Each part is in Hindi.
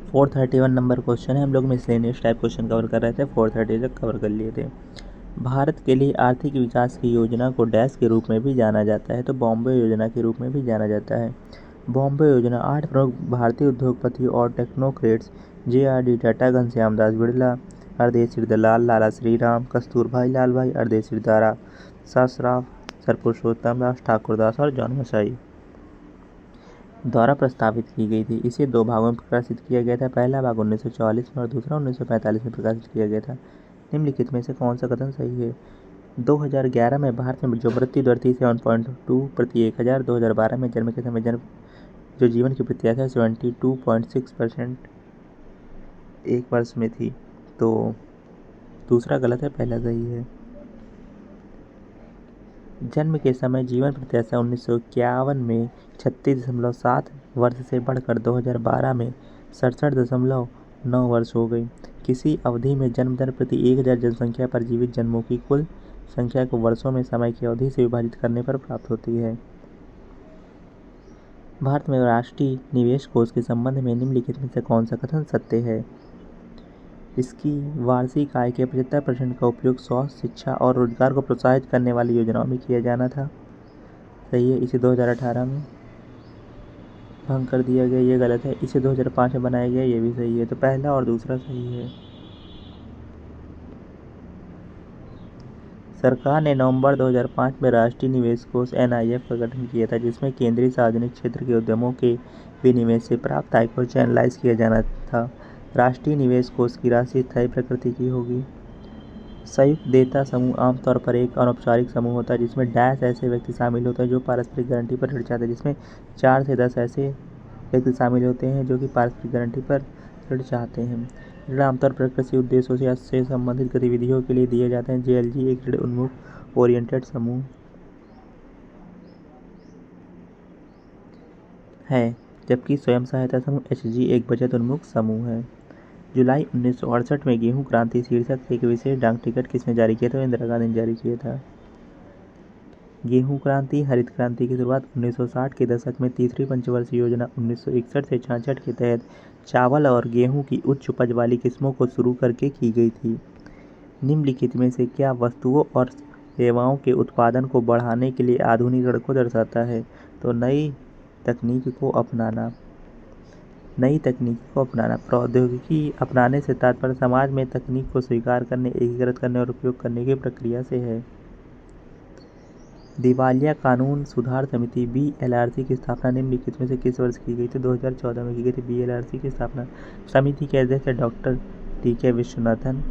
431 नंबर क्वेश्चन है। हम लोग मिसलेनियस टाइप क्वेश्चन कवर कर रहे थे, 430 तक कवर कर लिए थे। भारत के लिए आर्थिक विकास की योजना को डैश के रूप में भी जाना जाता है, तो बॉम्बे योजना के रूप में भी जाना जाता है। बॉम्बे योजना 8 प्रमुख भारतीय उद्योगपतियों और टेक्नोक्रेट्स JRD टाटा, घनश्याम दास बिड़ला, अर्देशीर दलाल, लाला श्रीराम, कस्तूरभाई लाल भाई, अर्देशीर दारा सासराव, सर पुरुषोत्तम दास, ठाकुर दास और जॉन मसाई द्वारा प्रस्तावित की गई थी। इसे 2 भागों में प्रकाशित किया गया था। पहला भाग 1944 में और दूसरा 1945 में प्रकाशित किया गया था। निम्नलिखित में से कौन सा कथन सही है? 2011 में भारत में जो मृत्यु दर थी 7.2 प्रति 1000, 2012 में जन्म के समय जो जीवन की प्रत्याशा 72.6% एक वर्ष में थी। तो दूसरा गलत है, पहला सही है। जन्म के समय जीवन प्रत्याशा 1951 में 36.7 वर्ष से बढ़कर 2012 में 67.9 वर्ष हो गई। किसी अवधि में जन्म दर प्रति 1000 जनसंख्या पर जीवित जन्मों की कुल संख्या को वर्षों में समय की अवधि से विभाजित करने पर प्राप्त होती है। भारत में राष्ट्रीय निवेश कोष के संबंध में निम्नलिखित में से कौन सा कथन सत्य है? इसकी वार्षिक आय के 75% का उपयोग स्वास्थ्य, शिक्षा और रोजगार को प्रोत्साहित करने वाली योजनाओं में किया जाना था। सही है। इसे 2018 में भंग कर दिया गया, ये गलत है। इसे 2005 में बनाया गया, ये भी सही है। तो पहला और दूसरा सही है। सरकार ने नवंबर 2005 में राष्ट्रीय निवेश कोष NIF का गठन किया था, जिसमें केंद्रीय सार्वजनिक क्षेत्र के उद्यमों के विनिवेश से प्राप्त आय को चैनलाइज किया जाना था। राष्ट्रीय निवेश कोष की राशि स्थायी प्रकृति की होगी। संयुक्त देयता समूह आमतौर पर एक अनौपचारिक समूह होता है, जिसमें डैश ऐसे व्यक्ति शामिल होते हैं जो पारस्परिक गारंटी पर ऋण चाहते हैं। जिसमें 4 से 10 ऐसे व्यक्ति शामिल होते हैं जो कि पारस्परिक गारंटी पर ऋण चाहते हैं। ऋण आमतौर पर कृषि उद्देश्यों से संबंधित गतिविधियों के लिए दिए जाते हैं। JLG एक ऋण उन्मुख ओरिएंटेड समूह है, जबकि स्वयं सहायता समूह HG एक बचत उन्मुख समूह है। जुलाई 1968 में गेहूं क्रांति शीर्षक से एक विशेष डाक टिकट किसने जारी किया था? इंदिरा गांधी ने जारी किया था। गेहूं क्रांति, हरित क्रांति की शुरुआत 1960 के दशक में तीसरी पंचवर्षीय योजना 1961 से 66 के तहत चावल और गेहूं की उच्च उपज वाली किस्मों को शुरू करके की गई थी। निम्नलिखित में से क्या वस्तुओं और सेवाओं के उत्पादन को बढ़ाने के लिए आधुनिकीकरण को दर्शाता है? तो नई तकनीक को अपनाना। नई तकनीक को अपनाना। प्रौद्योगिकी अपनाने से तात्पर्य समाज में तकनीक को स्वीकार करने, एकीकृत करने और उपयोग करने की प्रक्रिया से है। दिवालिया कानून सुधार समिति BLRC की स्थापना निम्नलिखित में से किस वर्ष की गई थी? 2014 में की गई थी BLRC की स्थापना। समिति के अध्यक्ष डॉक्टर TK विश्वनाथन।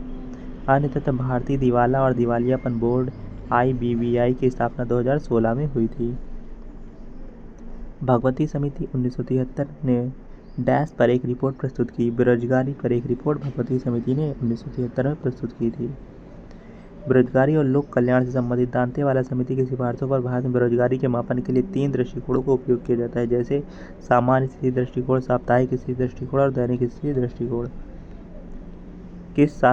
अन्य तथा भारतीय दिवाला और दिवालियापन बोर्ड IBBI की स्थापना 2016 में हुई थी। भगवती समिति 1973 ने डैश पर एक रिपोर्ट प्रस्तुत की। बेरोजगारी पर एक रिपोर्ट भगवती समिति ने 1973 में प्रस्तुत की थी। बेरोजगारी और लोक कल्याण से संबंधित दांतेवाला समिति की सिफारिशों पर भारत में बेरोजगारी के मापन के लिए 3 दृष्टिकोणों का उपयोग किया जाता है, जैसे सामान्य स्थिति दृष्टिकोण, साप्ताहिक स्थिति दृष्टिकोण और दैनिक स्थिति दृष्टिकोण। किस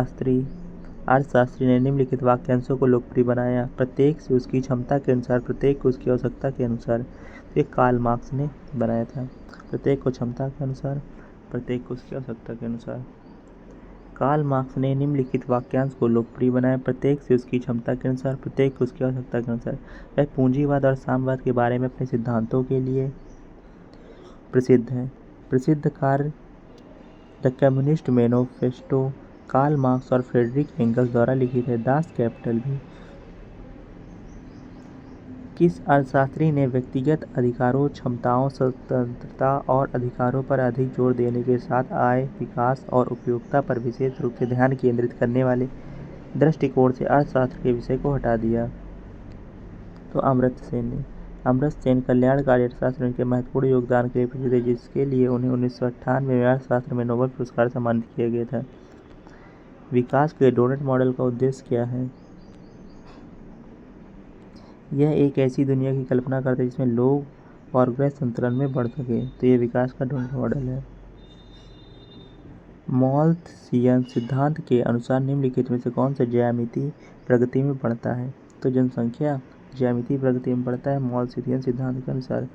अर्थशास्त्री ने निम्नलिखित वाक्यांशों को लोकप्रिय बनाया? प्रत्येक से उसकी क्षमता के अनुसार, प्रत्येक को उसकी आवश्यकता के अनुसार। ये कार्ल मार्क्स ने बनाया था। प्रत्येक को क्षमता के अनुसार, प्रत्येक को उसकी आवश्यकता के अनुसार। कार्ल मार्क्स ने निम्नलिखित वाक्यांश को लोकप्रिय बनाया। प्रत्येक से उसकी क्षमता के अनुसार, प्रत्येक को उसकी आवश्यकता के अनुसार। वह पूंजीवाद और साम्यवाद के बारे में अपने सिद्धांतों के लिए प्रसिद्ध है। प्रसिद्ध कार्य the Communist Manifesto Karl Marx और फ्रेडरिक एंगल्स द्वारा लिखित है। दास कैपिटल भी। किस अर्थशास्त्री ने व्यक्तिगत अधिकारों, क्षमताओं, स्वतंत्रता और अधिकारों पर अधिक जोर देने के साथ आय, विकास और उपयोगिता पर विशेष रूप से ध्यान केंद्रित करने वाले दृष्टिकोण से अर्थशास्त्र के विषय को हटा दिया? तो अमर्त्य सेन ने। अमर्त्य सेन कल्याणकारी अर्थशास्त्र में उनके महत्वपूर्ण योगदान के लिए प्रसिद्ध है, जिसके लिए उन्हें 1998 में अर्थशास्त्र में नोबेल पुरस्कार सम्मानित किया गया था। विकास के डोनट मॉडल का उद्देश्य क्या है? यह एक ऐसी दुनिया की कल्पना करता है जिसमें लोग और ग्रह संतुलन में बढ़ सके। तो ये विकास का डोनट मॉडल है। माल्थसियन सिद्धांत के अनुसार निम्नलिखित में से कौन सा ज्यामितीय प्रगति में बढ़ता है? तो जनसंख्या ज्यामितीय प्रगति में बढ़ता है माल्थसियन सिद्धांत के अनुसार।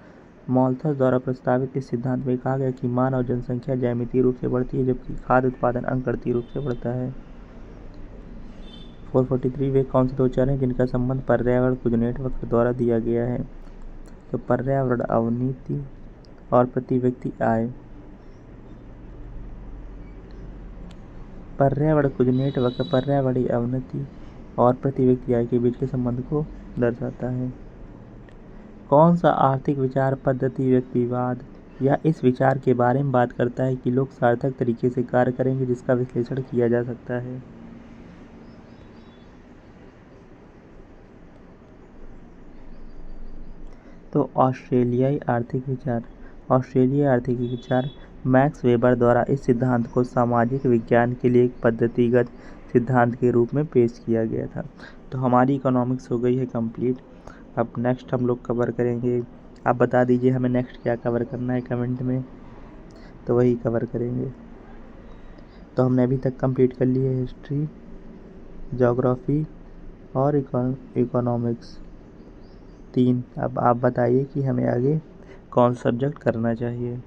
माल्थस द्वारा प्रस्तावित इस सिद्धांत में कहा गया कि मानव जनसंख्या ज्यामितीय रूप से बढ़ती है जबकि खाद्य उत्पादन अंकगणितीय रूप से बढ़ता है। 443 वे कौन से दो चर हैं जिनका संबंध पर्यावरण कुजनेट वक्र द्वारा दिया गया है? तो पर्यावरण अवनति और प्रति व्यक्ति आय। पर्यावरण कुजनेट वक्र पर्यावरणीय अवनति और प्रति व्यक्ति आय के बीच के संबंध को दर्शाता है। कौन सा आर्थिक विचार पद्धति व्यक्तिवाद या इस विचार के बारे में बात करता है कि लोग सार्थक तरीके से कार्य करेंगे जिसका विश्लेषण किया जा सकता है? तो ऑस्ट्रेलियाई आर्थिक विचार। ऑस्ट्रेलियाई आर्थिक विचार मैक्स वेबर द्वारा इस सिद्धांत को सामाजिक विज्ञान के लिए एक पद्धतिगत सिद्धांत के रूप में पेश किया गया था। तो हमारी इकोनॉमिक्स हो गई है कंप्लीट। अब नेक्स्ट हम लोग कवर करेंगे, आप बता दीजिए हमें नेक्स्ट क्या कवर करना है कमेंट में, तो वही कवर करेंगे। तो हमने अभी तक कंप्लीट कर ली है हिस्ट्री, ज्योग्राफी और इकोनॉमिक्स 3। अब आप बताइए कि हमें आगे कौन सा सब्जेक्ट करना चाहिए।